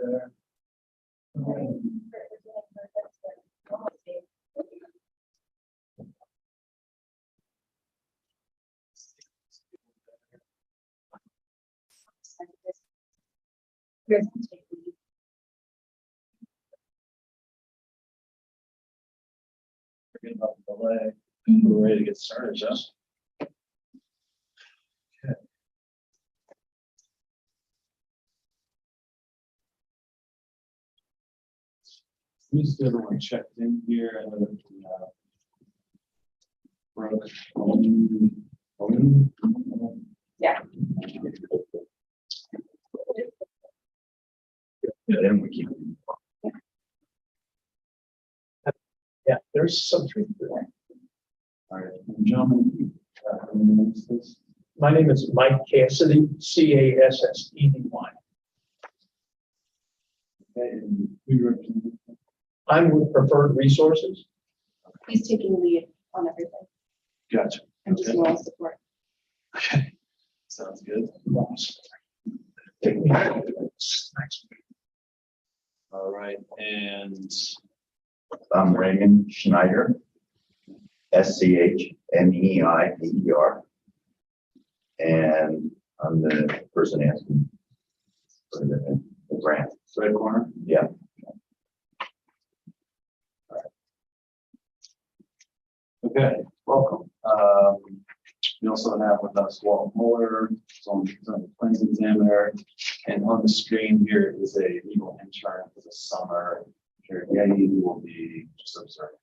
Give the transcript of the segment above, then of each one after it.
there. Forget about the delay. We're ready to get started, Jeff. Okay. Let me see if everyone checked in here. I know that we broke. Yeah. Then we keep. Yeah, there's some truth to that. All right, gentlemen, My name is Mike Cassidy, C-A-S-S-E-D-Y. okay, and who you represent? I'm with Preferred Resources. He's taking lead on everything Gotcha. and just Okay. moral support. Okay, sounds good. Take me. All right, and I'm Raymond Schneider, SCHNEIDER, and I'm the person asking for the grant. red corner. Yeah. Okay, welcome. We also have with us Walt Mueller, on the plans examiner, and on the screen here is a legal intern for the summer. Here, Getty, who will be just observing.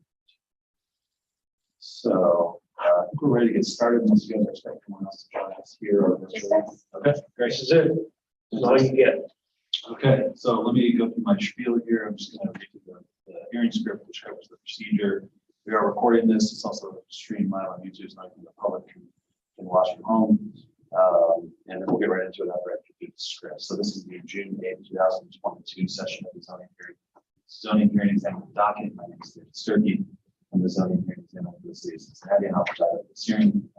So I think we're ready to get started unless you guys expect someone else to join us here. Or virtually. Okay, great. This is it. This is all you get. Okay, so let me go through my spiel here. I'm just going to read the hearing script, which covers the procedure. We are recording this. It's also streamed live on YouTube, so the public can watch from home. And then we'll get right into it after I do the script. So this is the June 8th, 2022 session of the zoning hearing exam docket. My name is David Sturkey. I'm the zoning hearing examiner for the city of Cincinnati, and I'll preside over this hearing.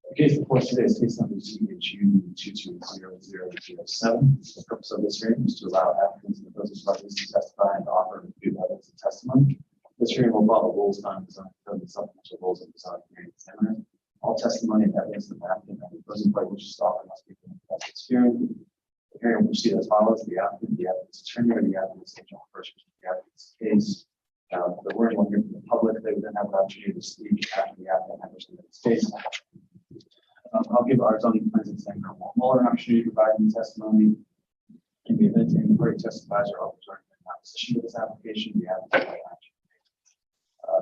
The case before us today is case number ZHUV220007. The purpose of this hearing is to allow applicants and opposing parties to testify and to offer reviewed evidence and testimony. This hearing will follow rules on the zoning code and supplemental rules of the zoning hearing examiner. All testimony and evidence that the applicant and the opposing party wishes to offer must be given at this hearing. The hearing will proceed as follows: the applicant's attorney, or the applicant's agent will first present the applicant's case. The wording will hear from the public. They will then have an opportunity to speak after the applicant has presented his case. I'll give our zoning plans examiner Walt Mueller an opportunity to provide any testimony. In the event any party testifies or offers argument in opposition to this application, the applicant will have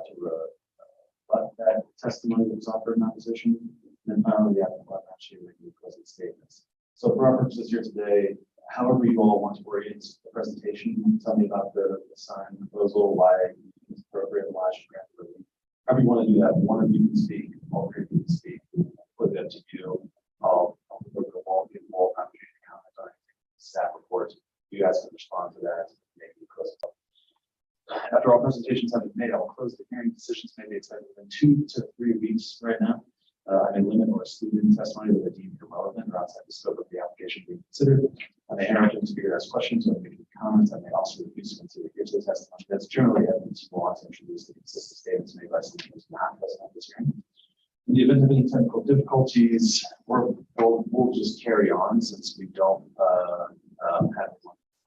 to rebut that testimony that was offered in opposition. And then finally, the applicant will have an opportunity to review closing statements. So for our purposes here today, however you all want to orient the presentation, tell me about the sign proposal, why it's appropriate, why I should grant the relief. However you want to do that, one of you can speak, all three of you can speak. Put that to you. I'll look at the wall, give the wall opportunity to comment on staff reports. You guys can respond to that. Maybe close it up. After all presentations have been made, I will close the hearing. Decisions may be expected within 2 to 3 weeks right now. I may limit or exclude any testimony that I deem irrelevant or outside the scope of the application being considered. I may interrupt the speaker to ask questions or make comments. I may also refuse to consider hearsay testimony. That's generally evidence you want to introduce the consistent statements made by someone who is not present at this hearing. In the event of any technical difficulties, we'll just carry on since we don't have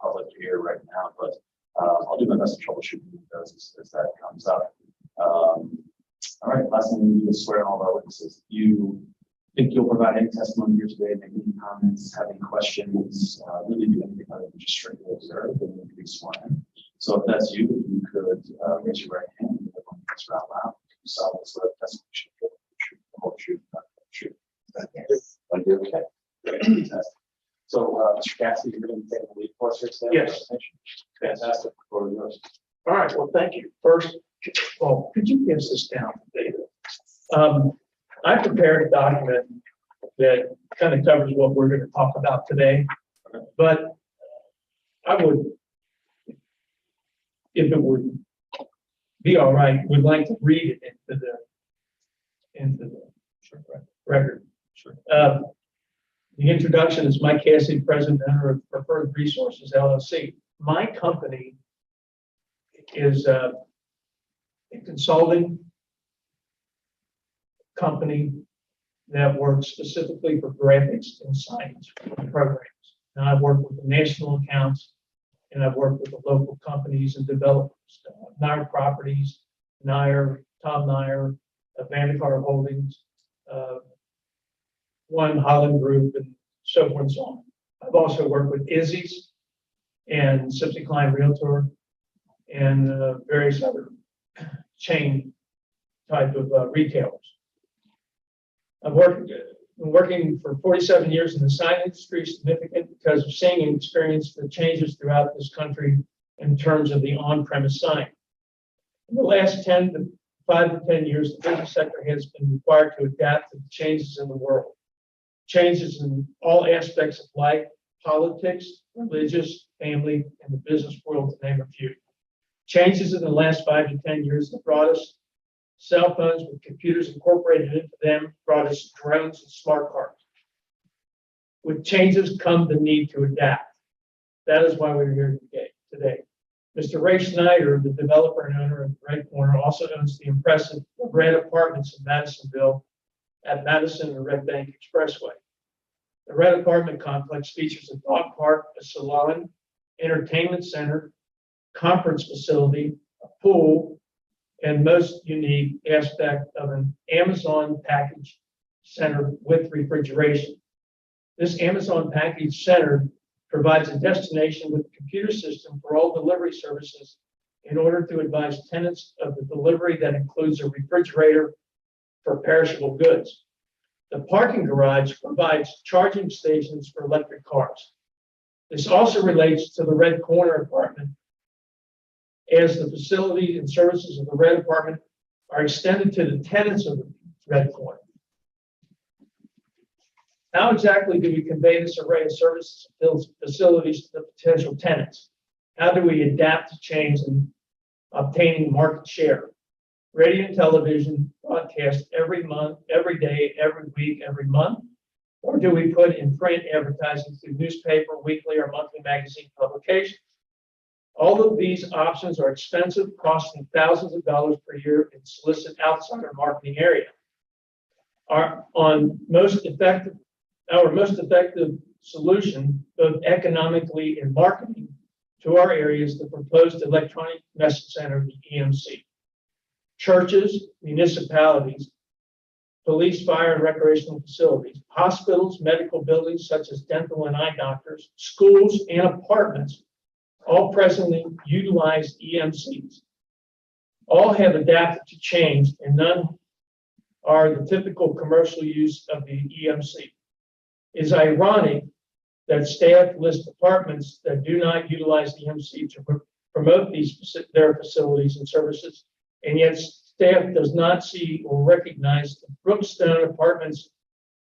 public here right now, but I'll do my best to troubleshoot those as that comes up. All right, last thing we do is swear in all of our witnesses. You think you'll provide any testimony here today, make any comments, have any questions, really do anything other than just strictly observe and then be sworn in. So if that's you, you could raise your right hand and everyone answer out loud. So let's let testimony should the whole truth, not the truth. Okay. Fantastic. So, Mr. Cassidy, you're going to take the lead for us here today? Yes. Fantastic. Before we go. All right, well, thank you. First, could you pass this down, David? I prepared a document that kind of covers what we're going to talk about today, but I would, if it would be all right, would like to read it into the record. Sure. The introduction is Mike Cassidy, President and owner of Preferred Resources, LLC. My company is a consulting company that works specifically for graphics and signage programs. And I've worked with the national accounts, and I've worked with the local companies and developers, Nair Properties, Nair, Tom Nair, Vandecar Holdings, One Holland Group, and so forth and so on. I've also worked with Izzy's and Sipsy Klein Realtor and various other chain type of retailers. I've been working for 47 years in the sign industry, significant because of seeing and experiencing the changes throughout this country in terms of the on-premise sign. In the last 5 to 10 years, the business sector has been required to adapt to the changes in the world. Changes in all aspects of life, politics, religious, family, and the business world, to name a few. Changes in the last 5 to 10 years have brought us cell phones with computers incorporated into them, brought us drones and smart cards. With changes come the need to adapt. That is why we're here today. Mr. Ray Schneider, the developer and owner of Red Corner, also owns the impressive Red Apartments in Madisonville at Madison and Red Bank Expressway. The Red apartment complex features a dog park, a salon, entertainment center, conference facility, a pool, and most unique aspect of an Amazon package center with refrigeration. This Amazon package center provides a destination with a computer system for all delivery services in order to advise tenants of the delivery that includes a refrigerator for perishable goods. The parking garage provides charging stations for electric cars. This also relates to the Red Corner apartment, as the facility and services of the Red apartment are extended to the tenants of the Red Corner. How exactly do we convey this array of services and facilities to the potential tenants? How do we adapt to change in obtaining market share? Radio and television broadcast every month, every day, every week, every month? Or do we put in print advertising through newspaper, weekly, or monthly magazine publications? All of these options are expensive, costing thousands of dollars per year and solicit outsider marketing area. Our most effective solution, both economically and marketing, to our area is the proposed electronic message center, the EMC. Churches, municipalities, police, fire, and recreational facilities, hospitals, medical buildings such as dental and eye doctors, schools, and apartments all presently utilize EMCs. All have adapted to change, and none are the typical commercial use of the EMC. It is ironic that staff list departments that do not utilize EMC to promote their facilities and services, and yet staff does not see or recognize the Brookstone Apartments'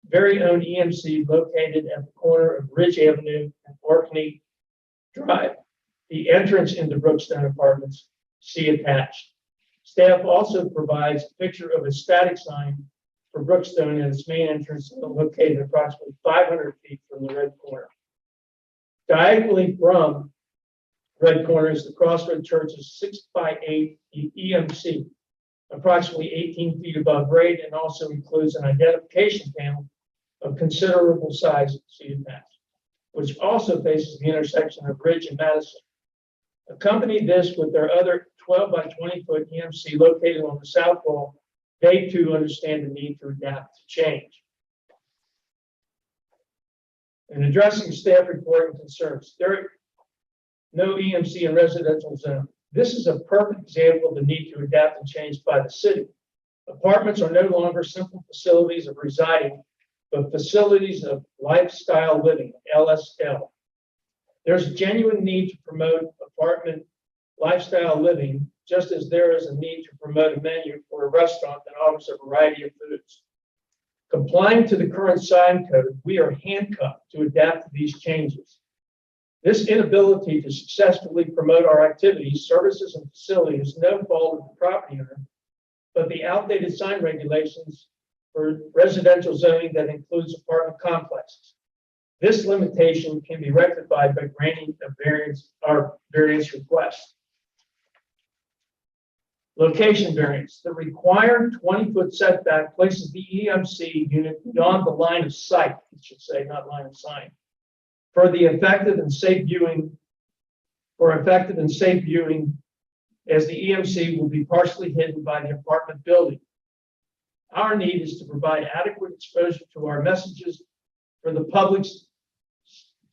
very own EMC located at the corner of Ridge Avenue and Orkney Drive. The entrance into Brookstone Apartments, see attached. Staff also provides a picture of a static sign for Brookstone and its main entrance located approximately 500 feet from the Red Corner. Diagonally from Red Corner is the Crossroad Church's 6x8 EMC, approximately 18 feet above grade, and also includes an identification panel of considerable size, see attached, which also faces the intersection of Ridge and Madison. Accompany this with their other 12 by 20 foot EMC located on the south wall. They too understand the need to adapt to change. In addressing staff reporting concerns, there are no EMC in residential zone. This is a perfect example of the need to adapt and change by the city. Apartments are no longer simple facilities of residing, but facilities of lifestyle living, LSL. There's a genuine need to promote apartment lifestyle living, just as there is a need to promote a menu for a restaurant that offers a variety of foods. Complying to the current sign code, we are handcuffed to adapt to these changes. This inability to successfully promote our activities, services, and facilities is no fault of the property owner, but the outdated sign regulations for residential zoning that includes apartment complexes. This limitation can be rectified by granting a variance request. Location variance. The required 20-foot setback places the EMC unit beyond the line of sight, it should say, not line of sight, for effective and safe viewing, as the EMC will be partially hidden by the apartment building. Our need is to provide adequate exposure to our messages for the public's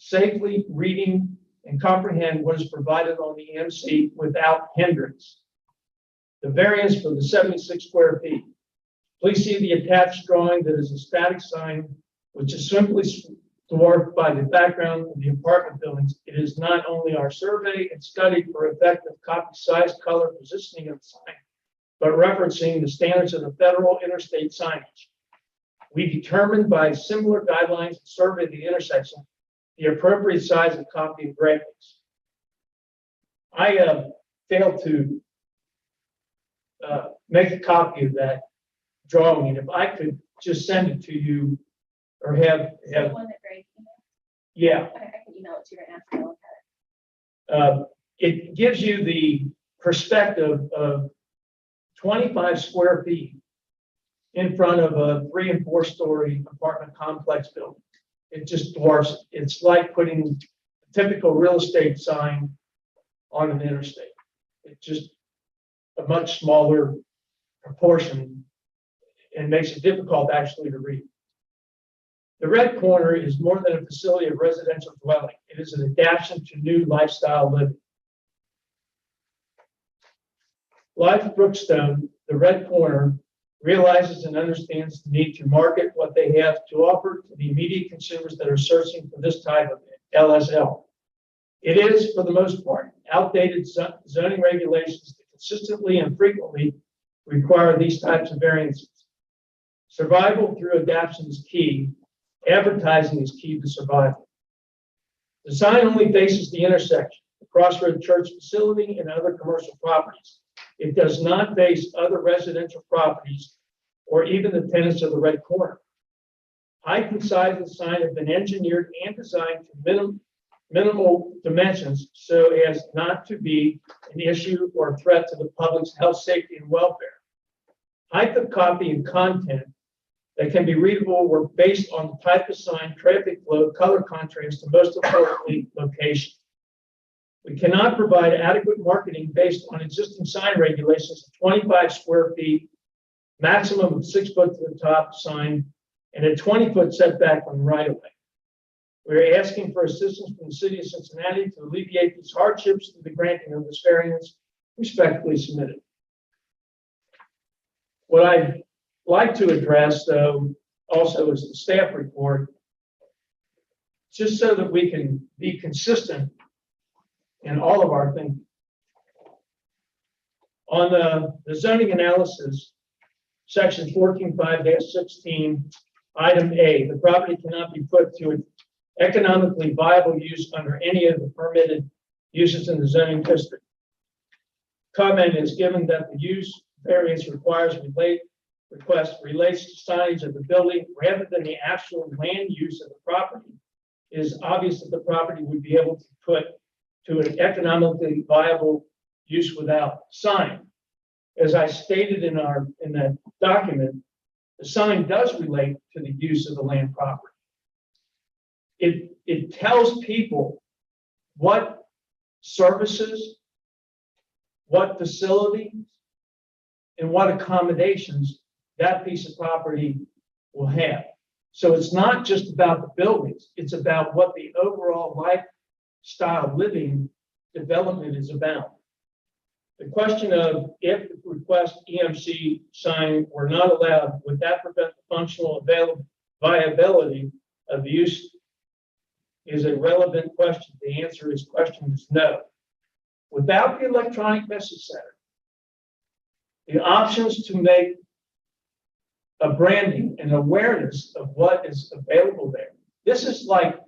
safely reading and comprehend what is provided on the EMC without hindrance. The variance for the 76 square feet. Please see the attached drawing that is a static sign, which is simply dwarfed by the background of the apartment buildings. It is not only our survey and study for effective copy size, color, positioning of the sign, but referencing the standards of the federal interstate signage. We determined by similar guidelines and survey the intersection, the appropriate size of copy and graphics. I failed to make a copy of that drawing, and if I could just send it to you, or have The one that Greg emailed? yeah, I can email it to you and ask you to look at it gives you the perspective of 25 square feet in front of a 3- and 4-story apartment complex building. It just dwarfs. It's like putting a typical real estate sign on an interstate. It's just a much smaller proportion and makes it difficult actually to read. The red corner is more than a facility of residential dwelling. It is an adaptation to new lifestyle living. Like Brookstone, the red corner realizes and understands the need to market what they have to offer to the immediate consumers that are searching for this type of LSL. It is, for the most part, outdated zoning regulations that consistently and frequently require these types of variances. Survival through adaptation is key. Advertising is key to survival. The sign only faces the intersection, the Crossroad Church facility, and other commercial properties. It does not face other residential properties or even the tenants of the red corner. Height and size of the sign have been engineered and designed to minimal dimensions so as not to be an issue or threat to the public's health, safety, and welfare. Height of copy and content that can be readable were based on the type of sign, traffic flow, color contrast, and most importantly, location. We cannot provide adequate marketing based on existing sign regulations of 25 square feet, maximum of 6 foot to the top sign, and a 20-foot setback from the right of way. We're asking for assistance from the city of Cincinnati to alleviate these hardships through the granting of this variance. Respectfully submitted. What I'd like to address, though, also is the staff report, just so that we can be consistent in all of our thinking. On the zoning analysis, section 14.5-16, item A, the property cannot be put to an economically viable use under any of the permitted uses in the zoning district. Comment is given that the use variance request relates to signage of the building rather than the actual land use of the property. It is obvious that the property would be able to put to an economically viable use without sign. As I stated in that document, the sign does relate to the use of the land property. It tells people what services, what facilities, and what accommodations that piece of property will have. So it's not just about the buildings, it's about what the overall lifestyle living development is about. The question of if the request EMC sign were not allowed, would that prevent the functional viability of use is a relevant question. The answer is no. Without the electronic message center, the options to make a branding and awareness of what is available there. This is like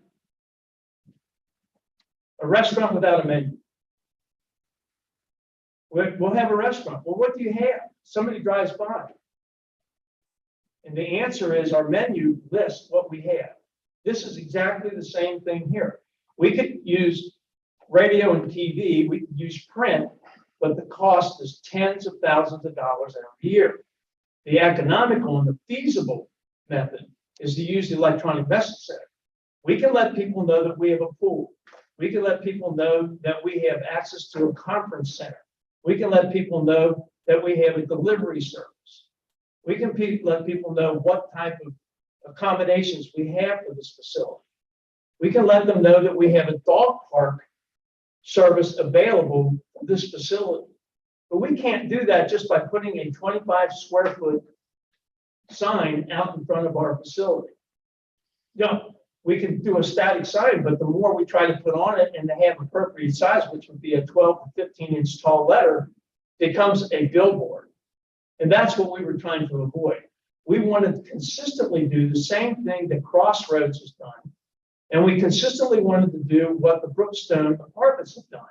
a restaurant without a menu. We'll have a restaurant. Well, what do you have? Somebody drives by. And the answer is our menu lists what we have. This is exactly the same thing here. We could use radio and TV, we could use print, but the cost is tens of thousands of dollars every year. The economical and the feasible method is to use the electronic message center. We can let people know that we have a pool. We can let people know that we have access to a conference center. We can let people know that we have a delivery service. We can let people know what type of accommodations we have for this facility. We can let them know that we have a dog park service available for this facility. But we can't do that just by putting a 25 square foot sign out in front of our facility. No, we can do a static sign, but the more we try to put on it and to have appropriate size, which would be a 12 to 15 inch tall letter, becomes a billboard. And that's what we were trying to avoid. We wanted to consistently do the same thing that Crossroads has done. And we consistently wanted to do what the Brookstone apartments have done.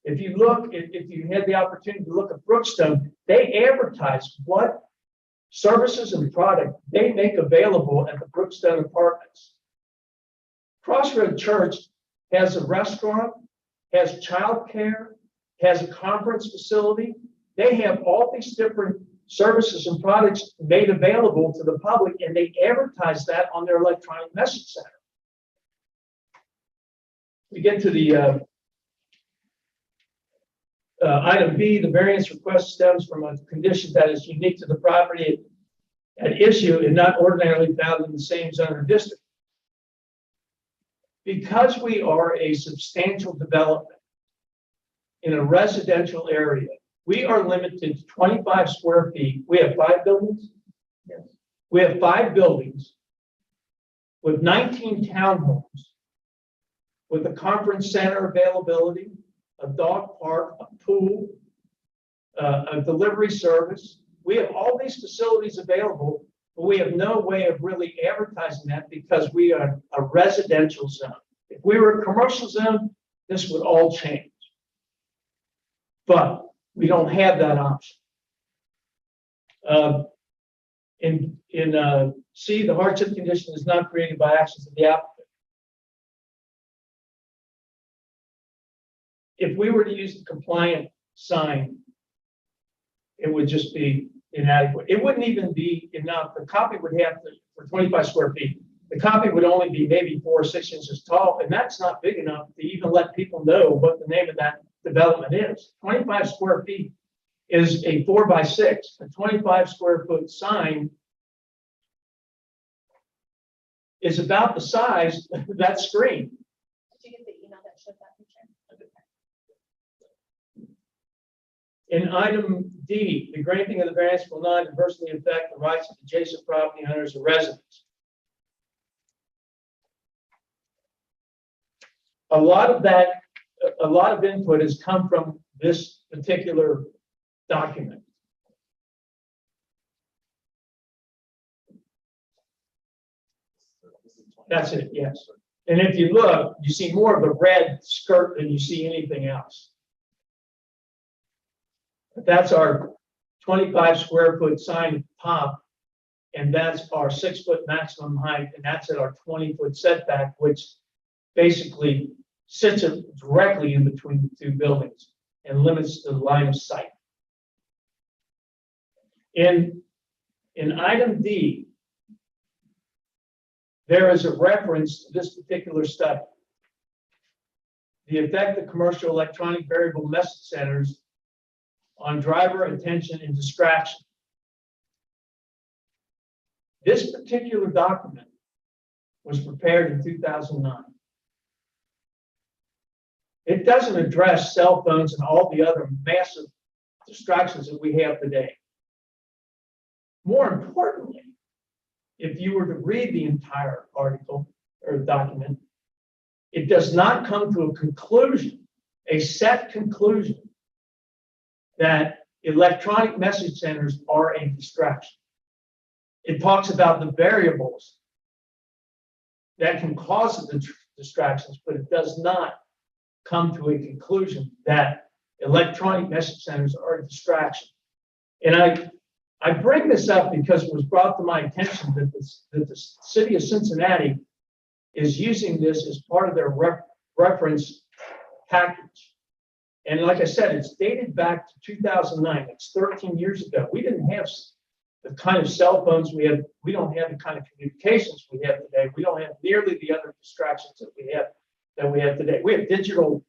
If you look, if you had the opportunity to look at Brookstone, they advertise what services and product they make available at the Brookstone apartments. Crossroad Church has a restaurant, has childcare, has a conference facility. They have all these different services and products made available to the public, and they advertise that on their electronic message center. We get to the item B, the variance request stems from a condition that is unique to the property at issue and not ordinarily found in the same zone or district. Because we are a substantial development in a residential area, we are limited to 25 square feet. We have 5 buildings. Yes. We have 5 buildings with 19 townhomes, with a conference center availability, a dog park, a pool, a delivery service. We have all these facilities available, but we have no way of really advertising that because we are a residential zone. If we were a commercial zone, this would all change. But we don't have that option. In C, the hardship condition is not created by actions of the applicant. If we were to use the compliant sign, it would just be inadequate. It wouldn't even be enough. The copy would have to, for 25 square feet, the copy would only be maybe 4 or 6 inches tall, and that's not big enough to even let people know what the name of that development is. 25 square feet is a 4x6. A 25 square foot sign is about the size of that screen. Did you get the email that showed that picture? In item D, the granting of the variance will not adversely affect the rights of adjacent property owners or residents. A lot of input has come from this particular document. That's it, yes. And if you look, you see more of a red skirt than you see anything else. That's our 25 square foot sign top, and that's our 6 foot maximum height, and that's at our 20 foot setback, which basically sits it directly in between the 2 buildings and limits the line of sight. In item D, there is a reference to this particular study. The effect of commercial electronic variable message centers on driver attention and distraction. This particular document was prepared in 2009. It doesn't address cell phones and all the other massive distractions that we have today. More importantly, if you were to read the entire article or document, it does not come to a conclusion, a set conclusion, that electronic message centers are a distraction. It talks about the variables that can cause the distractions, but it does not come to a conclusion that electronic message centers are a distraction. And I bring this up because it was brought to my attention that the city of Cincinnati is using this as part of their reference package. And like I said, it's dated back to 2009. It's 13 years ago. We didn't have the kind of cell phones we have. We don't have the kind of communications we have today. We don't have nearly the other distractions that we have today. We have digital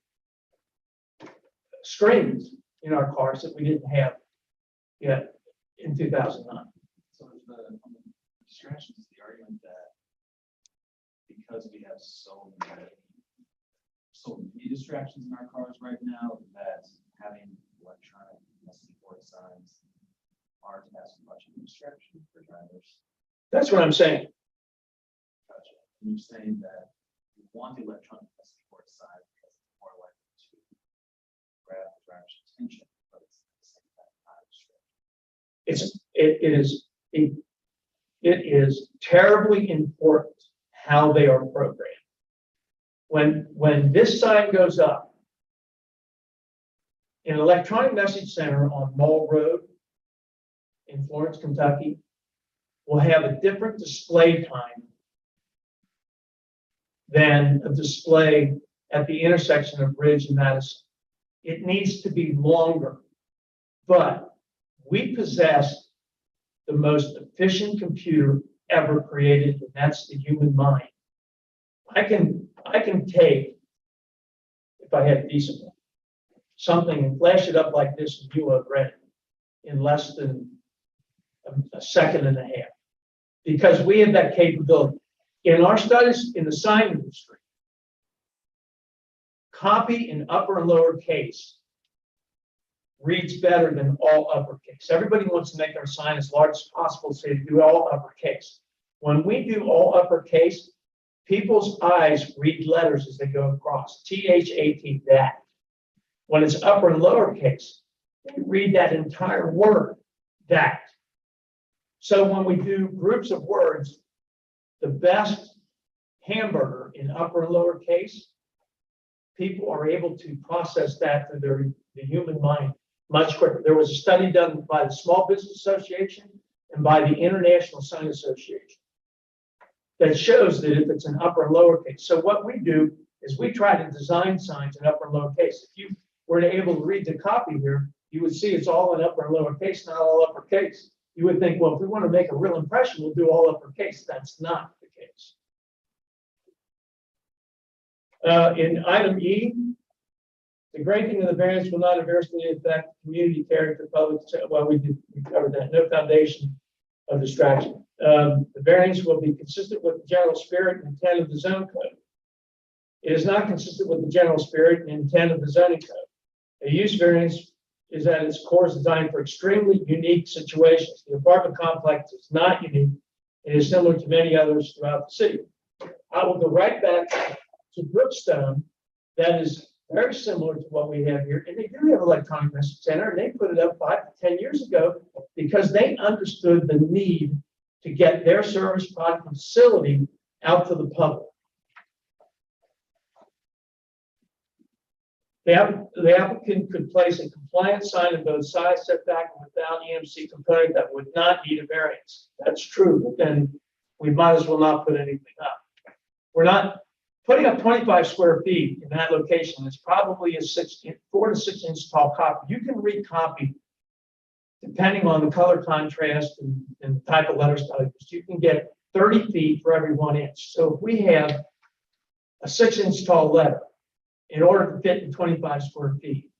screens in our cars that we didn't have yet in 2009. So the distractions is the argument that because we have so many distractions in our cars right now, that having electronic message board signs aren't as much of a distraction for drivers. That's what I'm saying. Gotcha. And you're saying that you want the electronic message board sign because it's more likely to grab the driver's attention, but it's at the same time not a distraction. It is terribly important how they are programmed. When this sign goes up in an electronic message center on Mall Road in Florence, Kentucky, will have a different display time than a display at the intersection of Ridge and Madison. It needs to be longer, but we possess the most efficient computer ever created, and that's the human mind. I can take, if I had decent something and flash it up like this and you have read it in less than a second and a half, because we have that capability. In our studies in the sign industry, copy in upper and lower case reads better than all uppercase. Everybody wants to make their sign as large as possible, so they do all uppercase. When we do all uppercase, people's eyes read letters as they go across. T-H-A-T, that. When it's upper and lower case, they read that entire word, that. So when we do groups of words, the best hamburger in upper and lower case, people are able to process that through the human mind much quicker. There was a study done by the Small Business Association and by the International Sign Association that shows that if it's an upper and lower case. So what we do is we try to design signs in upper and lower case. If you were to able to read the copy here, you would see it's all in upper and lower case, not all uppercase. You would think, well, if we want to make a real impression, we'll do all uppercase. That's not the case. In item E, the granting of the variance will not adversely affect community character, public. Well, we covered that. No foundation of distraction. The variance will be consistent with the general spirit and intent of the zone code. It is not consistent with the general spirit and intent of the zoning code. A use variance is at its core designed for extremely unique situations. The apartment complex is not unique. It is similar to many others throughout the city. I will go right back to Brookstone. That is very similar to what we have here. And they do have electronic message center, and they put it up 5 to 10 years ago because they understood the need to get their service product facility out to the public. The applicant could place a compliant sign in both side setback and without EMC component that would not need a variance. That's true, but then we might as well not put anything up. We're not putting up 25 square feet in that location. It's probably a 4 to 6 inch tall copy. You can read copy depending on the color contrast and the type of letter style. You can get 30 feet for every 1 inch. So if we have a 6 inch tall letter, in order to fit in 25 square feet,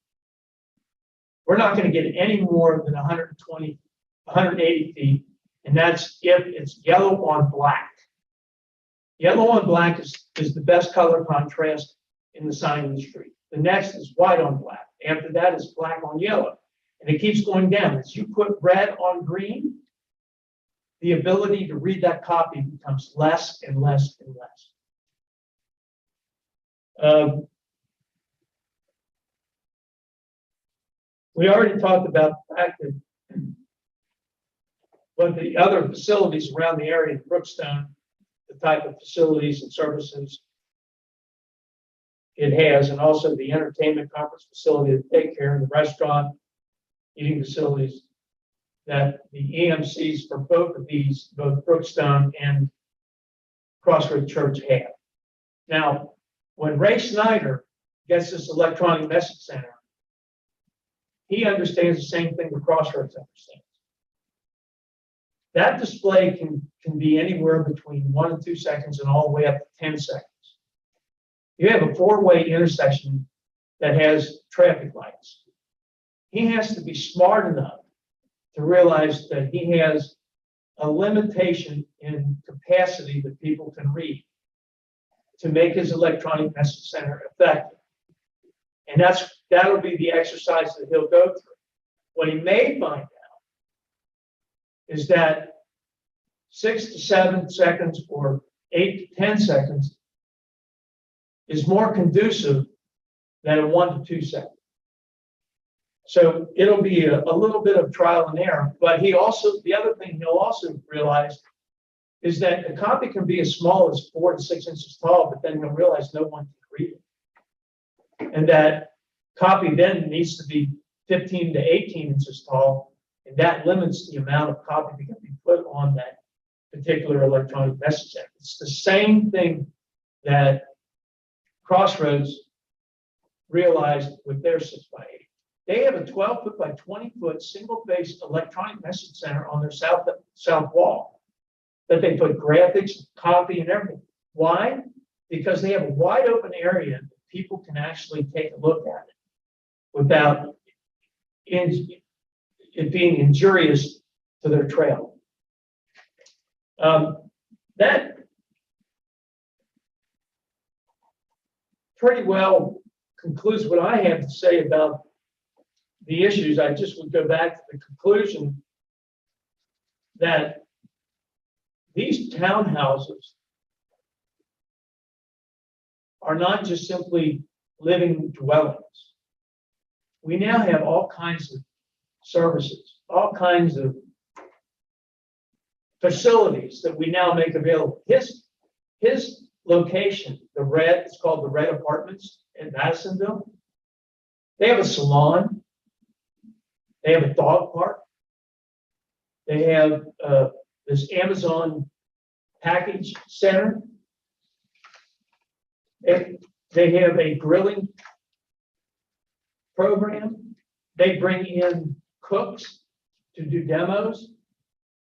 we're not going to get any more than 120, 180 feet. And that's if it's yellow on black. Yellow on black is the best color contrast in the sign industry. The next is white on black. After that is black on yellow. And it keeps going down. As you put red on green, the ability to read that copy becomes less and less and less. We already talked about the fact that what the other facilities around the area of Brookstone, the type of facilities and services it has, and also the entertainment conference facility, the daycare, and the restaurant, eating facilities, that the EMCs for both of these, both Brookstone and Crossroad Church have. Now, when Ray Snyder gets this electronic message center, he understands the same thing the Crossroads understands. That display can be anywhere between 1 and 2 seconds and all the way up to 10 seconds. You have a 4-way intersection that has traffic lights. He has to be smart enough to realize that he has a limitation in capacity that people can read to make his electronic message center effective. And that'll be the exercise that he'll go through. What he may find out is that 6 to 7 seconds or 8 to 10 seconds is more conducive than a 1 to 2 seconds. So it'll be a little bit of trial and error, but the other thing he'll also realize is that the copy can be as small as 4 to 6 inches tall, but then he'll realize no one can read it. And that copy then needs to be 15 to 18 inches tall, and that limits the amount of copy that can be put on that particular electronic message center. It's the same thing that Crossroads realized with their 6x8. They have a 12-foot by 20-foot single-phase electronic message center on their south wall that they put graphics, copy, and everything. Why? Because they have a wide open area that people can actually take a look at it without it being injurious to their trail. That pretty well concludes what I have to say about the issues. I just would go back to the conclusion that these townhouses are not just simply living dwellings. We now have all kinds of services, all kinds of facilities that we now make available. His location, it's called the Red Apartments in Madisonville. They have a salon. They have a dog park. They have this Amazon package center. They have a grilling program. They bring in cooks to do demos.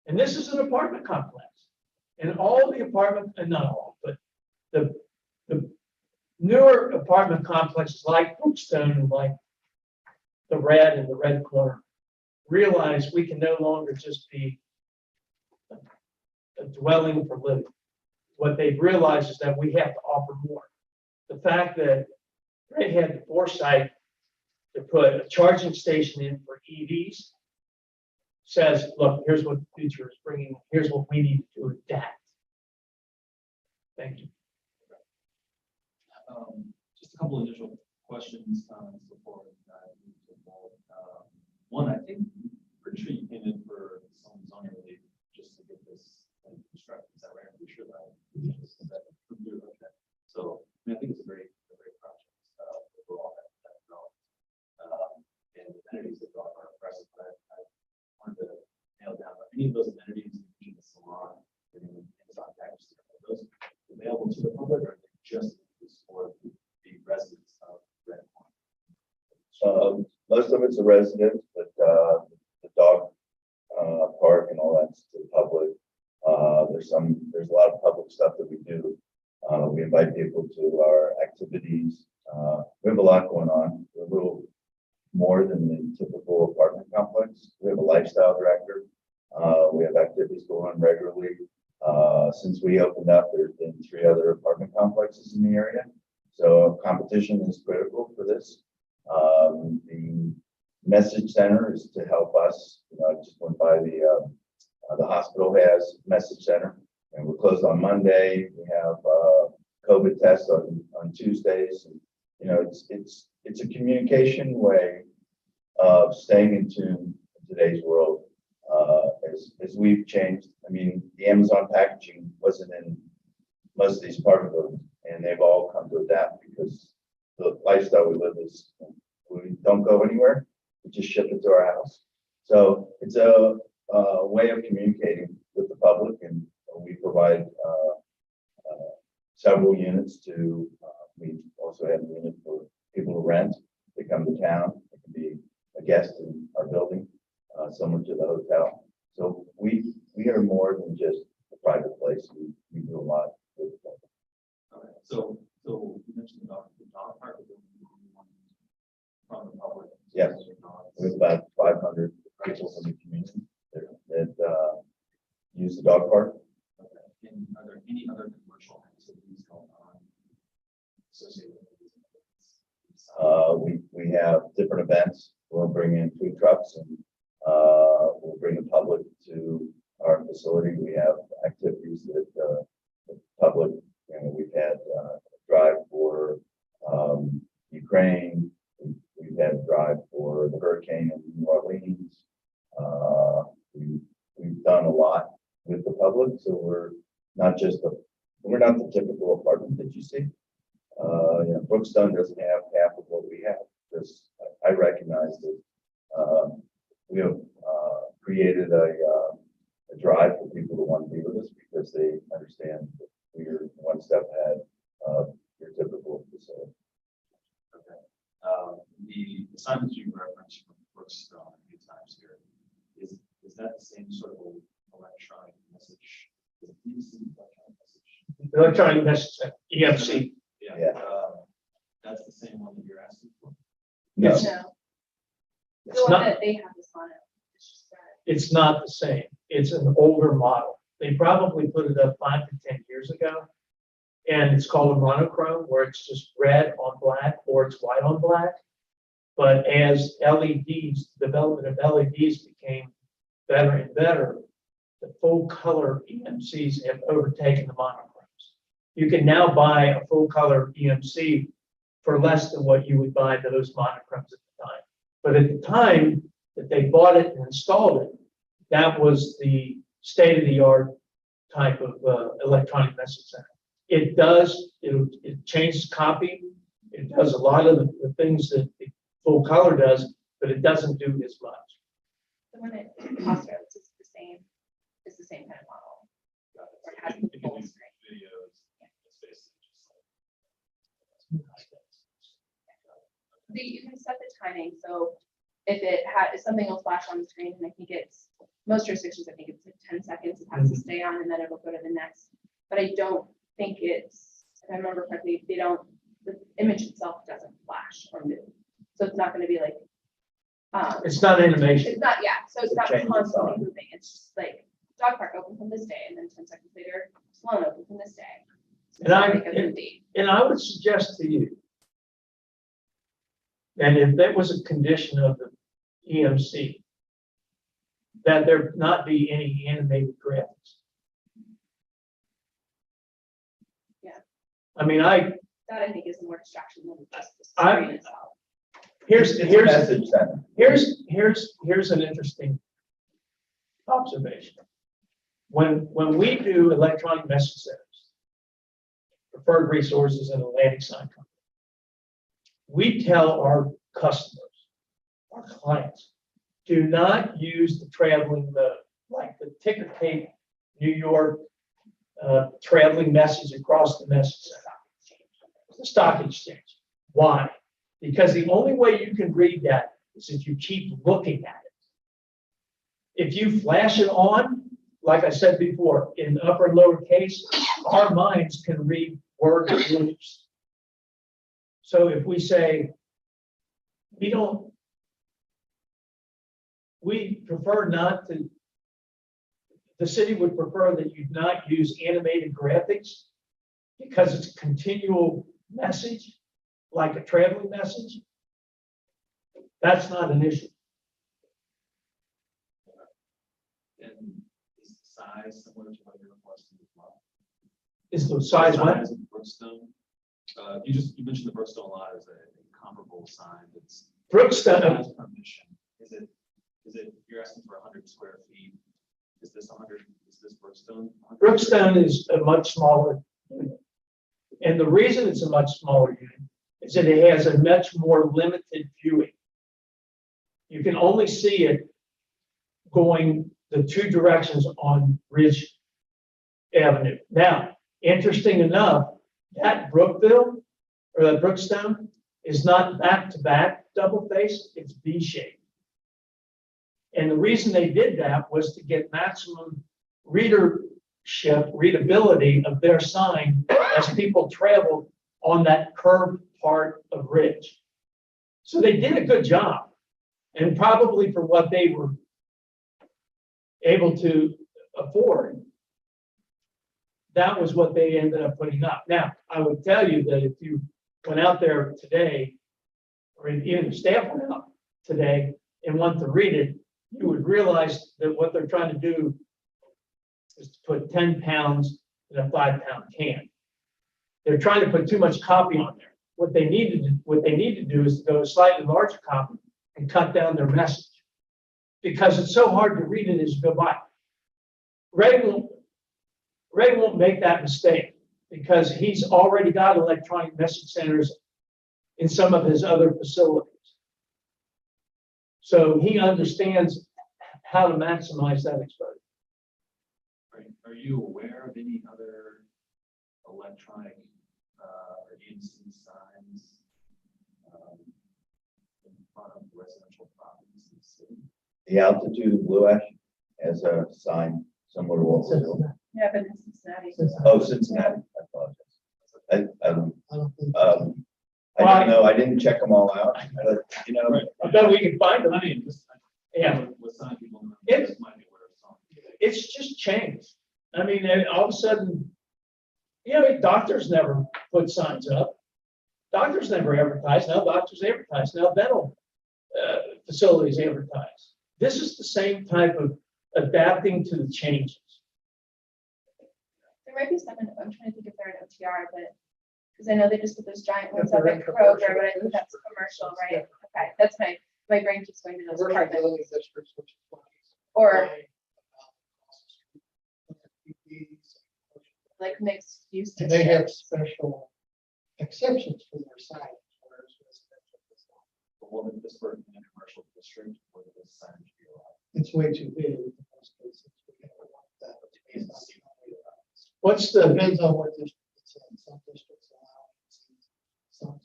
And this is an apartment complex. And all the apartment, and not all, but the newer apartment complexes like Brookstone and like the Red and the Red Corner realize we can no longer just be a dwelling for living. What they've realized is that we have to offer more. The fact that they had the foresight to put a charging station in for EVs says, look, here's what the future is bringing. Here's what we need to adapt. Thank you. Just a couple initial questions before I move to the board. One, I think pretty sure you came in for some zoning relief just to get this constructed. Is that right? I'm pretty sure that. Okay. So I think it's a great project overall. And the amenities they brought are impressive. But I wanted to nail down any of those amenities, in the salon, and the Amazon package, are those available to the public, or are they just for the residents of Red Point? Most of it's a resident, but the dog park and all that's to the public. There's a lot of public stuff that we do. We invite people to our activities. We have a lot going on. We're a little more than the typical apartment complex. We have a lifestyle director. We have activities going on regularly. Since we opened up, there's been 3 other apartment complexes in the area. So competition is critical for this. The message center is to help us. I just went by the hospital has message center, and we're closed on Monday. We have COVID tests on Tuesdays. And, it's a communication way of staying in tune in today's world. As we've changed, I mean, the Amazon packaging wasn't in most of these apartment buildings, and they've all come to adapt because the lifestyle we live is we don't go anywhere, we just ship it to our house. So it's a way of communicating with the public, and we provide several units to, we also have a unit for people to rent. They come to town, they can be a guest in our building, similar to the hotel. So we are more than just a private place. We do a lot with the public. Okay, so you mentioned the dog park from the public. Yes. We have about 500 people from the community that use the dog park. Okay. And are there any other commercial activities going on associated with these? We have different events. We'll bring in food trucks and we'll bring the public to our facility. We have activities that the public, we've had a drive for Ukraine. We've had a drive for the hurricane in New Orleans. We've done a lot with the public, so we're not the typical apartment that you see. Brookstone doesn't have half of what we have, because I recognize that we have created a drive for people to want to be with us because they understand that we are one step ahead of your typical facility. Okay. The sign that you referenced from Brookstone a few times here, is that the same sort of electronic message? Is it Electronic message, EMC. Yeah. That's the same one that you're asking for? No, No, It's the one not, that they have this on it. It's just that. it's not the same. It's an older model. They probably put it up 5 to 10 years ago. And it's called a monochrome, where it's just red on black or it's white on black. But as LEDs, development of LEDs became better and better, the full color EMCs have overtaken the monochromes. You can now buy a full color EMC for less than what you would buy those monochromes at the time. But at the time that they bought it and installed it, that was the state-of-the-art type of electronic message center. It changes copy. It does a lot of the things that the full color does, but it doesn't do as much. The one at Costco, it's the same kind of model. Or it has the It can full do screen. videos. It's basically just You can set the timing, so if something will flash on the screen, and I think it's, most jurisdictions, I think it's like 10 seconds, it has to stay on, and then it'll go to the next. But I don't think it's, if I remember correctly, the image itself doesn't flash or move. So it's not gonna be like, It's not animation. it's not, yeah, so it's not Change the constantly sign. moving, it's just like, dog park open from this day, and then 10 seconds later, salon open from this day. So it's And not like a new date. And I would suggest to you, and if that was a condition of the EMC, that there not be any animated graphics. Yeah. I mean, That I think is more distraction than just the screen itself. here's it's a message center. here's an interesting observation. When we do electronic message centers, Preferred Resources and Atlantic Sign Company, we tell our customers, our clients, do not use the traveling mode, like the ticker tape New York traveling message across the message center. The stock exchange. Why? Because the only way you can read that is if you keep looking at it. If you flash it on, like I said before, in upper and lower case, our minds can read word groups. So if we say, we prefer not to, the city would prefer that you not use animated graphics because it's a continual message, like a traveling message. That's not an issue. And is the size similar to what you're requesting as well? Is the size what? Size of Brookstone. You mentioned the Brookstone a lot as a comparable sign. It's Brookstone, size permission. Is it you're asking for 100 square feet? Is this 100? Is this Brookstone? 100? Brookstone is a much smaller unit. And the reason it's a much smaller unit is that it has a much more limited viewing. You can only see it going the two directions on Ridge Avenue. Now, interesting enough, that Brookville or that Brookstone is not back-to-back double face, it's V-shaped. And the reason they did that was to get maximum readability of their sign as people traveled on that curved part of Ridge. So they did a good job, and probably for what they were able to afford, that was what they ended up putting up. Now, I would tell you that if you went out there today, or even if staff went out today and want to read it, you would realize that what they're trying to do is to put 10 pounds in a 5-pound can. They're trying to put too much copy on there. What they need to do is to go a slightly larger copy and cut down their message, because it's so hard to read it as you go by. Ray won't make that mistake because he's already got electronic message centers in some of his other facilities. So he understands how to maximize that exposure. Are you aware of any other electronic or EMC signs in front of residential properties in the city? The altitude of Blue Ash has a sign similar to what we're doing. Yeah, but in Cincinnati. Oh, Cincinnati, I apologize. I don't think. I don't know, I didn't check them all out, but, you know. I bet we can find them. I mean, just. Yeah. With some people. It- This might be where it's on. It's just changed. I mean, and all of a sudden, you know, doctors never put signs up. Doctors never advertise. Now doctors advertise. Now dental facilities advertise. This is the same type of adapting to the changes. There might be some, I'm trying to think if they're an OTR, but, because I know they just put those giant ones If up they're at in Kroger, commercial but I think that's districts, commercial, it's right? different. Okay, that's my brain keeps going to those Commercial apartments. building districts, which is what he's Or saying. like mixed use. And they have districts. special exceptions for their signage, whereas residential does not. But will this work in a commercial district or will this signage be allowed? It's way too big in most cases. We never want that to be allowed. What's the, Depends on what district it's in. Some districts allow.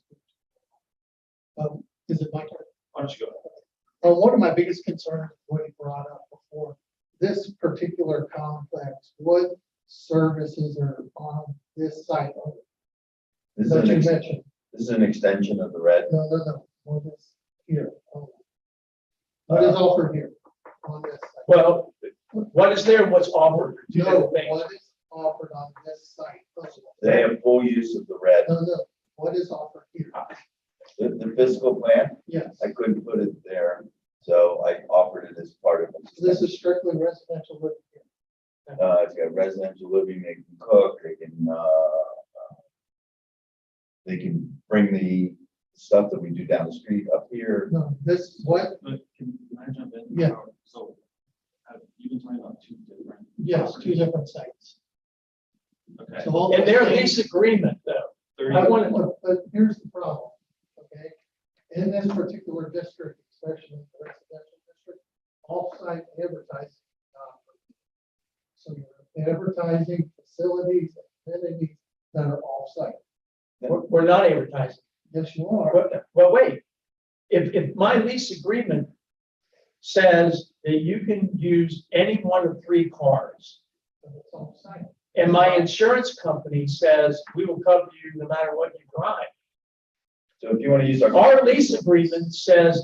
Some. Is it my turn? Why don't you go? One of my biggest concerns, what he brought up before, this particular complex, what services are on this site? This That you is mentioned, an extension of the red. no, what is here? What is offered here on this site? well, what is there and what's offered? Two No, different things. what is offered on this site? They have full use of the red. No, what is offered here? The physical plan, Yes, I couldn't put it there, so I offered it as part of it. this is strictly residential living here. It's got residential living, they can cook, they can bring the stuff that we do down the street up here. No, this, what? But can I jump in? Yeah. So have you been talking about two different? Yes, two properties? different sites. Okay. So all And their those lease agreement, though, 30 I want to, But here's the problem, okay? In this particular district, especially the residential district, off-site advertising. So you're advertising facilities, amenities that are off-site. we're not advertising. Yes, you are. But wait, if my lease agreement says that you can use any one of 3 cars, But it's off-site. and my insurance company says we will cover you no matter what you drive. So if you want to use Our lease agreement says,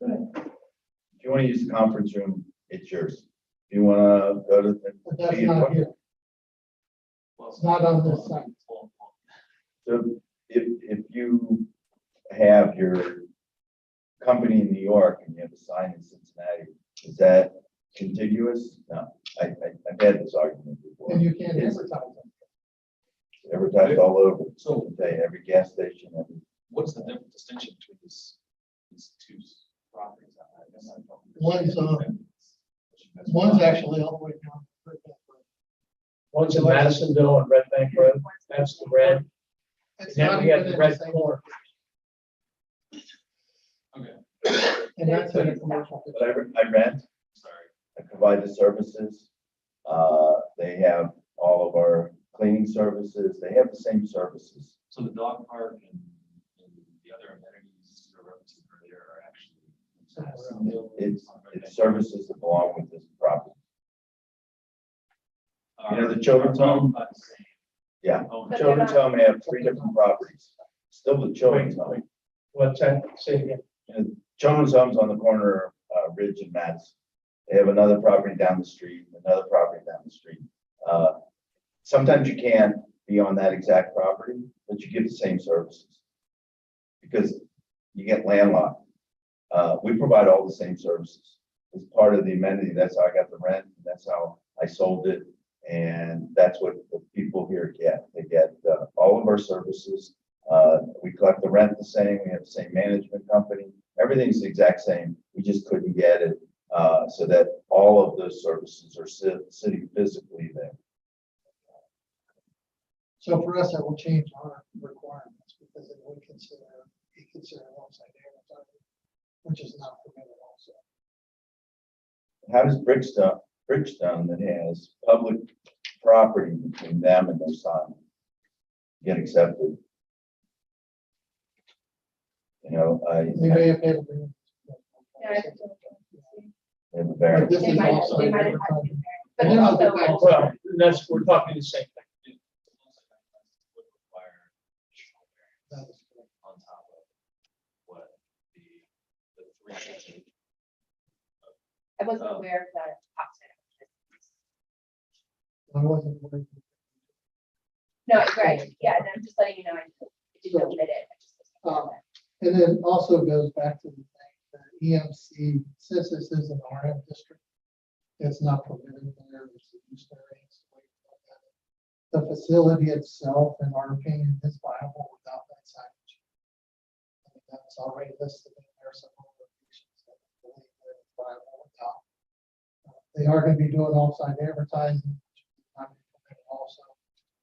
if you want to use the conference room, it's yours. If you want to go to But that's the. not here. It's not on this site. So if you have your company in New York and you have a sign in Cincinnati, is that contiguous? No, I've had this argument before. And you can't It's advertise them. advertised all over, So every gas station, every. what's the different distinction between these two properties? I guess I don't One's, understand. One's actually all the way down. one's in Madisonville and Red Bank Road, that's the red. It's Then not we have even the in red same- corner. Okay, And that's in a commercial. But I rent, sorry. I provide the services. They have all of our cleaning services, they have the same services. So the dog park and the other amenities you're referencing earlier are actually. It's services that belong with this property. You know, the Are children's home? owned by the same Yeah, owner. children's home, they have 3 different properties. Still the children's home. What's that? Say again. And children's homes on the corner of Ridge and Madison. They have another property down the street, another property down the street. Sometimes you can't be on that exact property, but you get the same services. Because you get landlocked. We provide all the same services. It's part of the amenity. That's how I got the rent. That's how I sold it. And that's what the people here get. They get all of our services. We collect the rent the same. We have the same management company. Everything's the exact same. We just couldn't get it so that all of those services are sitting physically there. So for us, that will change our requirements because it would be considered on-site advertising, which is not permitted also. How does Bridgestone that has public property between them and their sign get accepted? You know, They may have had. Yeah, I think so. they have a But variance. this They is might, also. they might have had to be there. But And also, they're not- Well, that's, we're talking the same thing. Would require additional variance on top of what the 3 I wasn't aware of that option. I wasn't worried. No, right, yeah, and I'm just letting you know, I didn't know that it. I just wasn't aware of that. And then also goes back to the thing, that EMC, since this is an RM district, it's not permitted there, there's a use variance. The facility itself, in our opinion, is viable without that signage. I mean, that's already listed in there, some locations that believe that it's viable without. They are gonna be doing off-site advertising, which is not permitted also,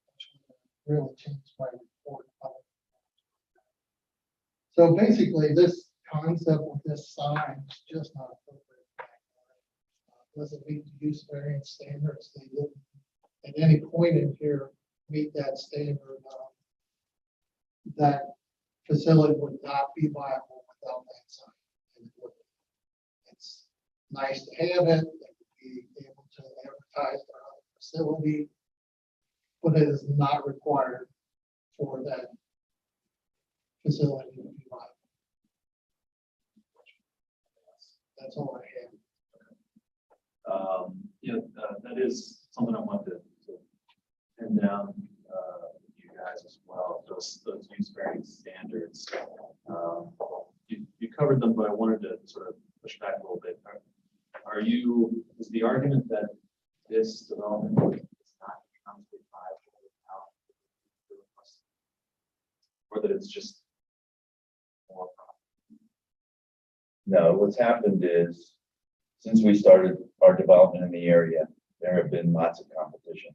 which would really change my report. So basically, this concept with this sign is just not appropriate. Doesn't meet the use variance standards. They didn't at any point in here meet that standard. That facility would not be viable without that sign. And it would- It's nice to have it, they would be able to advertise their own facility, but it is not required for that facility to be viable. That's all I have. That is something I wanted to pin down with you guys as well. Those use variance standards. You covered them, but I wanted to sort of push back a little bit. Is the argument that this development is not economically viable without the request? Or that it's just more profitable? No, what's happened is, since we started our development in the area, there have been lots of competition.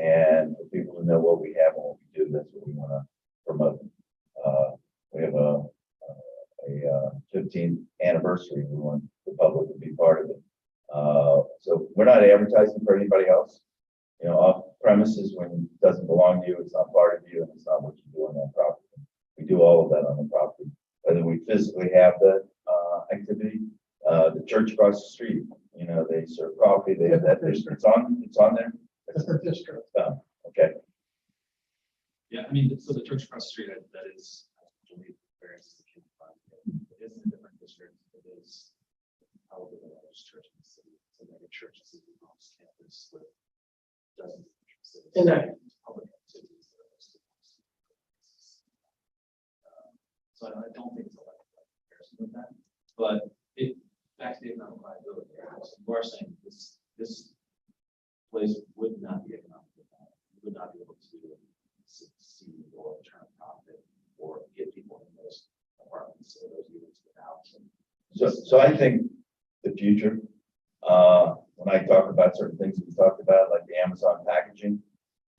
And for people to know what we have and what we do, that's what we want to promote. We have a 15th anniversary. We want the public to be part of it. So we're not advertising for anybody else. You know, off premises, when it doesn't belong to you, it's not part of you, and it's not what you do on that property. We do all of that on the property, whether we physically have that activity. The church across the street, you know, they serve coffee. They have that. It's on there. That's the district. Okay. Yeah, I mean, so the church across the street, that is, I believe, various. It is in a different district. It is probably the largest church in the city. It's a mega church in the Bronx campus with dozens of churches. And that- Public activities that are hosted. So I don't think it's a like comparison with that, but back to the economic viability. You are saying this place would not be economically viable. You would not be able to succeed or turn a profit or get people in those apartments or those units without. So I think the future, when I talk about certain things that we talked about, like the Amazon packaging,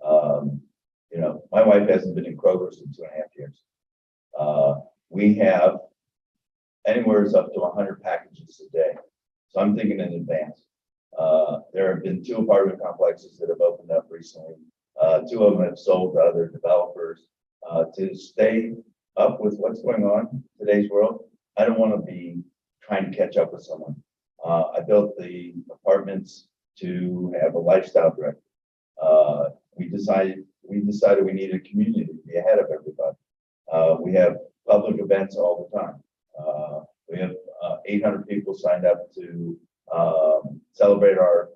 you know, my wife hasn't been in Kroger's in 2.5 years. We have anywhere up to 100 packages a day. So I'm thinking in advance. There have been 2 apartment complexes that have opened up recently Two of them have sold to other developers. To stay up with what's going on in today's world, I don't want to be trying to catch up with someone. I built the apartments to have a lifestyle director. We decided we needed a community to be ahead of everybody. We have public events all the time. We have 800 people signed up to celebrate our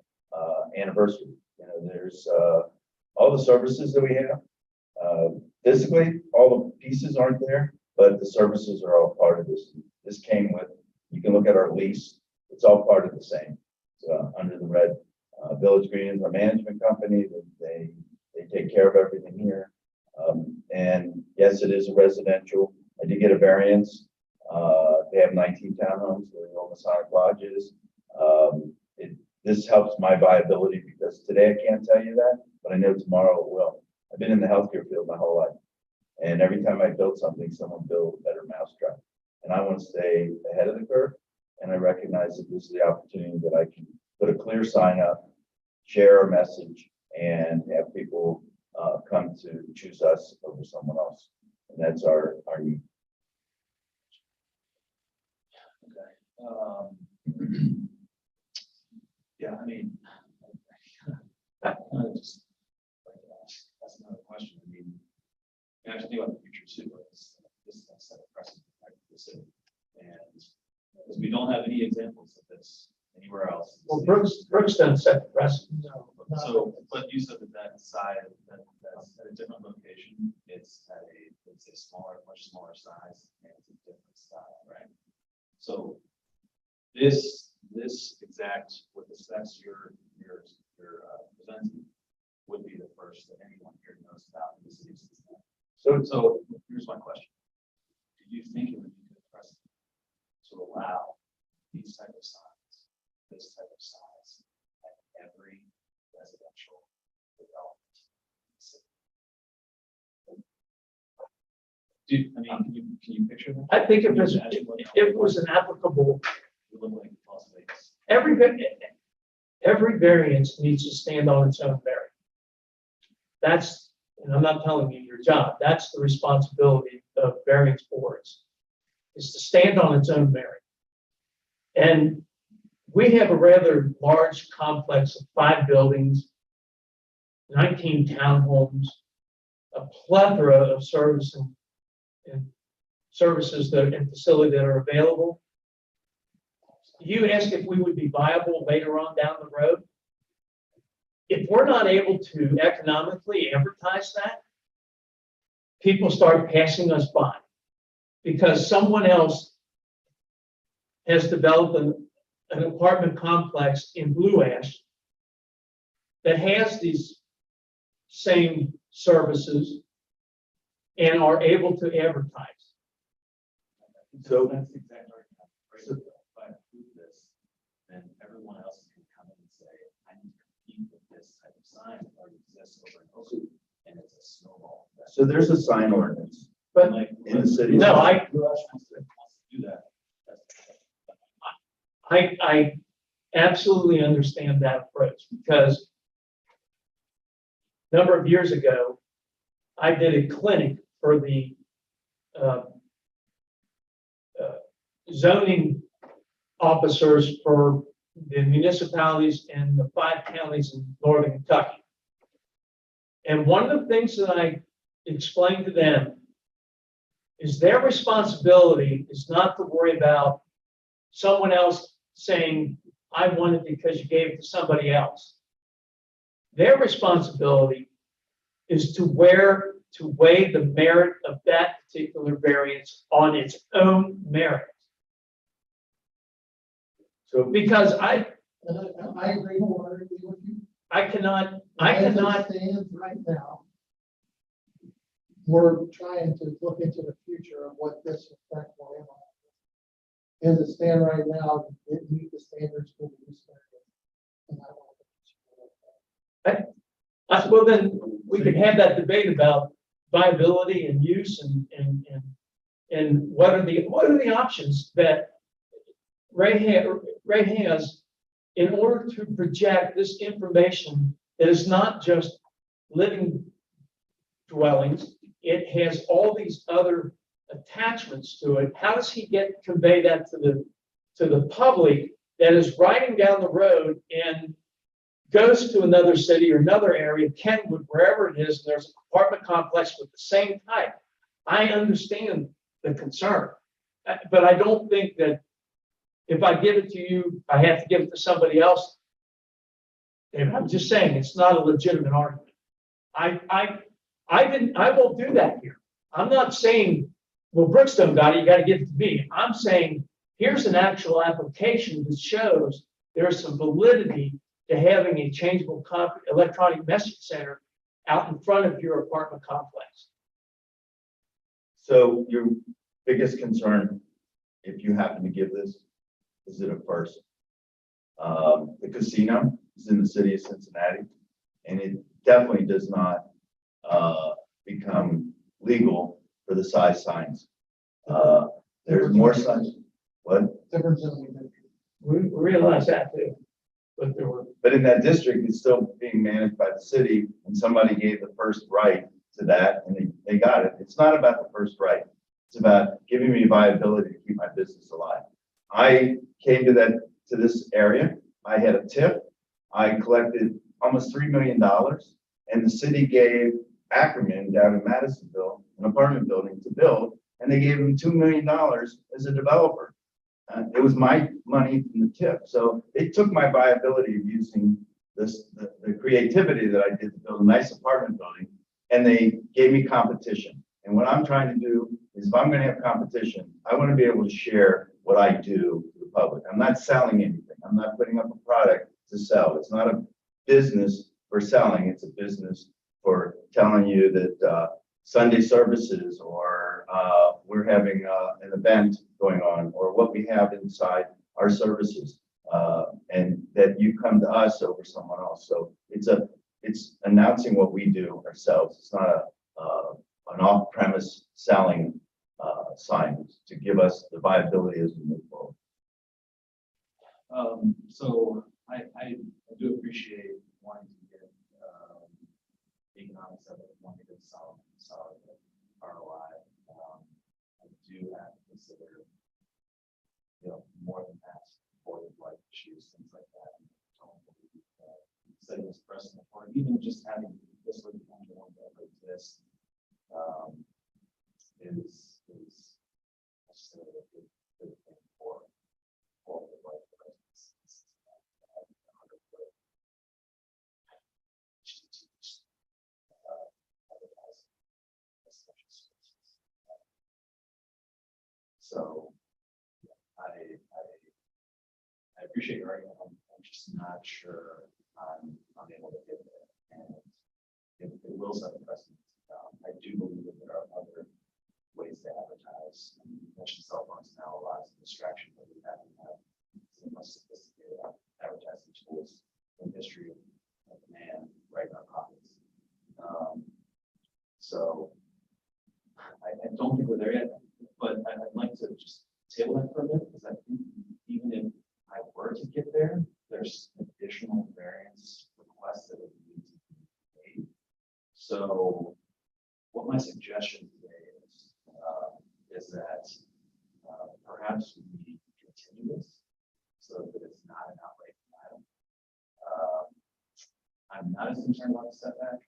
anniversary. You know, there's all the services that we have. Physically, all the pieces aren't there, but the services are all part of this. This came with, you can look at our lease, it's all part of the same. So under the red, Village Greens, our management company, they take care of everything here. And yes, it is a residential. I did get a variance. They have 19 townhomes, they're all Masonic lodges. This helps my viability because today I can't tell you that, but I know tomorrow it will. I've been in the healthcare field my whole life. And every time I build something, someone builds a better mousetrap. And I want to stay ahead of the curve. And I recognize that this is the opportunity that I can put a clear sign up, share a message, and have people come to choose us over someone else. And that's our need. Okay. Yeah, I mean, just that's another question. I mean, you have to think about the future too. This is a set of precedent for the city, and because we don't have any examples of this anywhere else. Well, Brooks doesn't set the precedent. So, but you said that side, that's at a different location. It's a smaller, much smaller size, and it's a different style, right? So this exact what the specs you're presenting would be the first that anyone here knows about in the city of Cincinnati. So here's my question: do you think it would be good precedent to allow these type of signs, this type of size, at every residential development in the city? I mean, can you picture that? I think if it was an applicable, It would look like Las Vegas. every variance needs to stand on its own merit. That's, and I'm not telling you your job, that's the responsibility of variance boards, is to stand on its own merit. And we have a rather large complex of 5 buildings, 19 townhomes, a plethora of services and facilities that are available. You ask if we would be viable later on down the road. If we're not able to economically advertise that, people start passing us by because someone else has developed an apartment complex in Blue Ash that has these same services and are able to advertise. So that's the exact argument. Right? So if I approve this, then everyone else can come in and say, I need to compete with this type of sign that already exists over and over, and it's a snowball effect. So there's a sign ordinance But Like in the city. no, who else wants to do that? I absolutely understand that approach because a number of years ago, I did a clinic for the zoning officers for the municipalities in the 5 counties in northern Kentucky. And one of the things that I explained to them is their responsibility is not to worry about someone else saying, I want it because you gave it to somebody else. Their responsibility is to weigh the merit of that particular variance on its own merit. So because I agree wholeheartedly with you. I cannot, As it stands right now, we're trying to look into the future of what this effect will have. As it stands right now, it meets the standards for the use variance. And I want to. well, then we can have that debate about viability and use and what are the options that Ray has in order to project this information that is not just living dwellings. It has all these other attachments to it. How does he convey that to the public that is riding down the road and goes to another city or another area, Kenwood, wherever it is, and there's an apartment complex with the same type? I understand the concern, but I don't think that if I give it to you, I have to give it to somebody else. And I'm just saying, it's not a legitimate argument. I won't do that here. I'm not saying, well, Brookstone got it, you got to give it to me. I'm saying, here's an actual application that shows there's some validity to having a changeable electronic message center out in front of your apartment complex. So your biggest concern, if you happen to give this, is it a first? The casino is in the city of Cincinnati, and it definitely does not become legal for the size signs. There's more signs. What? Different zoning. We realize that too, but there were. But in that district, it's still being managed by the city, and somebody gave the first right to that, and they got it. It's not about the first right. It's about giving me viability to keep my business alive. I came to this area. I had a tip. I collected almost $3 million, and the city gave Ackerman down in Madisonville an apartment building to build, and they gave him $2 million as a developer. It was my money from the tip. So they took my viability of using the creativity that I did to build a nice apartment building, and they gave me competition. And what I'm trying to do is, if I'm going to have competition, I want to be able to share what I do to the public. I'm not selling anything. I'm not putting up a product to sell. It's not a business for selling. It's a business for telling you that Sunday services, or we're having an event going on, or what we have inside our services, and that you come to us over someone else. So it's announcing what we do ourselves. It's not an off-premise selling sign to give us the viability as we move forward. So I do appreciate wanting to get economics of it, wanting to get solid ROI. I do have to consider, more than that, supportive life issues, things like that. Setting this precedent, or even just having this little one that exists, is necessarily a good thing for the life presence. So I appreciate your argument. I'm just not sure I'm able to get there, and it will set the precedent. I do believe that there are other ways to advertise. You mentioned cell phones now allows the distraction that we have to have some much sophisticated advertising tools in history of man right in our pockets. So I don't think we're there yet, but I'd like to just table that for a minute, because I think even if I were to get there, there's additional variance requests that would need to be made. So what my suggestion today is that perhaps we continue this so that it's not an outright denial. I'm not as concerned about the setback.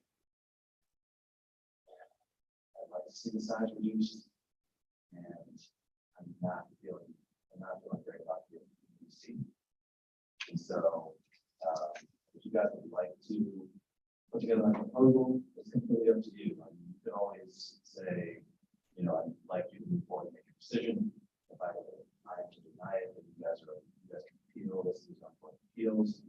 I'd like to see the size reduced, and I'm not feeling great about the UC. And so, if you guys would like to put together a proposal, it's completely up to you. I mean, you can always say, I'd like you to move forward and make a decision. If I have to deny it, then you guys can appeal. This is on point appeals.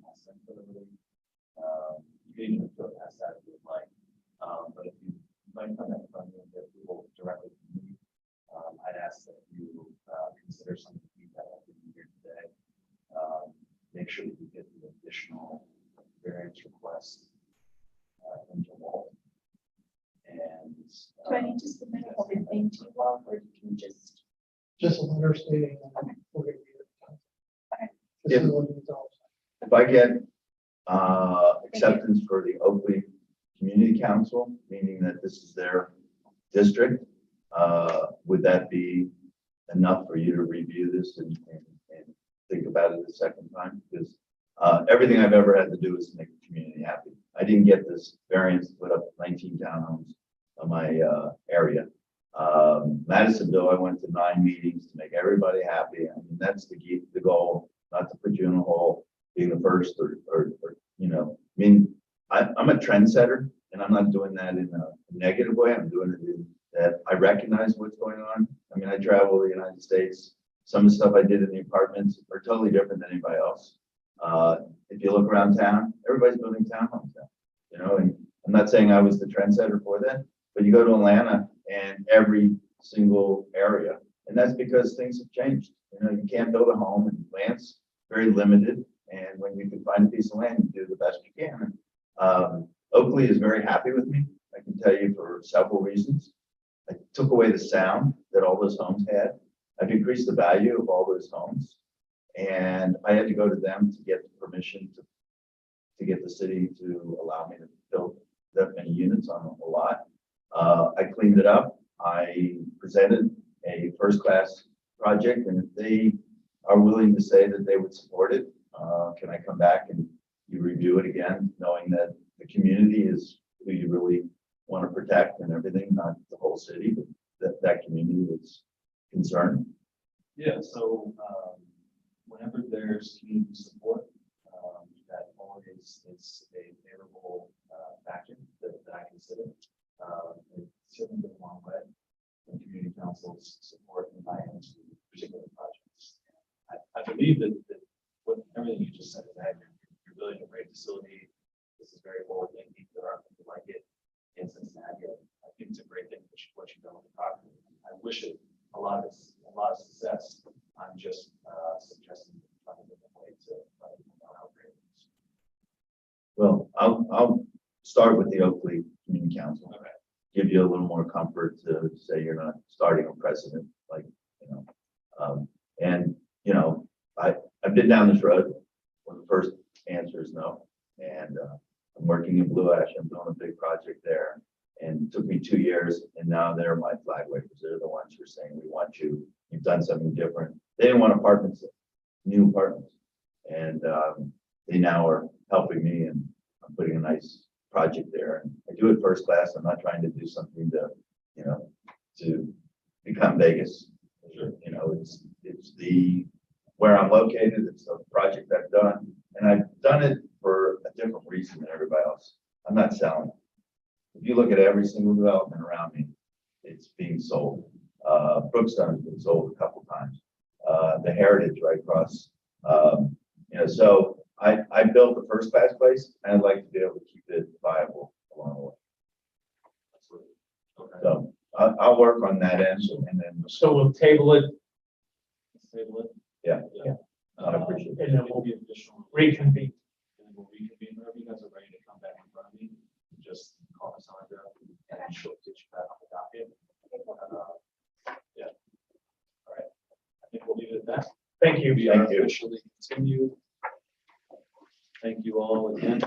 You can even go past that if you'd like. But if you might come back from me and get people directly from me, I'd ask that you consider some of the feedback I've given here today. Make sure that you get the additional variance requests into law. And Do I need to submit a whole thing to you all, or you can just? Just a letter stating. That we're gonna be at the time. This Yeah. is what it's all. If I get acceptance for the Oakley community council, meaning that this is their district, would that be enough for you to review this and think about it a second time? Because everything I've ever had to do is make the community happy. I didn't get this variance to put up 19 townhomes on my area. Madisonville, I went to 9 meetings to make everybody happy. I mean, that's the goal, not to put you in a hole, being the first or you know, I mean, I'm a trendsetter, and I'm not doing that in a negative way. I'm doing it in that I recognize what's going on. I mean, I travel the United States. Some of the stuff I did in the apartments are totally different than anybody else. If you look around town, everybody's building townhomes now, you know, and I'm not saying I was the trendsetter for that, but you go to Atlanta and every single area, and that's because things have changed. You know, you can't build a home, and land's very limited. And when you can find a piece of land, you do the best you can. Oakley is very happy with me. I can tell you for several reasons. I took away the sound that all those homes had. I've increased the value of all those homes. And I had to go to them to get permission to get the city to allow me to build that many units on a lot. I cleaned it up. I presented a first-class project, and if they are willing to say that they would support it, can I come back and you review it again, knowing that the community is who you really want to protect and everything, not the whole city, but that community that's concerned? Yeah, so whenever there's community support, that always is a favorable factor that I consider. It's certainly been a long way when community councils support and buy into particular projects. I believe that what everything you just said is accurate. You're building a great facility. This is very forward thinking. There are people like it in Cincinnati. I think it's a great thing what you've done with the property. I wish it a lot of success. I'm just suggesting a different way to let people know how great it is. Well, I'll start with the Oakley Community Council. Okay. Give you a little more comfort to say you're not starting a precedent, like, you know, and, you know, I've been down this road. Well, the first answer is no. And I'm working in Blue Ash. I'm doing a big project there. And it took me 2 years. And now they're my flag wavers. They're the ones who are saying, we want you. You've done something different. They didn't want apartments, new apartments. And they now are helping me, and I'm putting a nice project there. And I do it first class. I'm not trying to do something to, you know, to become Vegas. You know, it's where I'm located. It's a project I've done, and I've done it for a different reason than everybody else. I'm not selling. If you look at every single development around me, it's being sold. Brookstone's been sold a couple times. The Heritage right across. You know, so I built the first class place, and I'd like to be able to keep it viable along the way. Absolutely. Okay. So I'll work on that end, and then So we'll table it Let's table it. Yeah. Yeah. I appreciate it. and then we'll be additional. reconvene. And then we'll reconvene whenever you guys are ready to come back in front of me. Just call Cassandra and she'll get you back on the docket. Yeah. All right. I think we'll leave it at that. Thank you. We are officially continued. Thank you all again.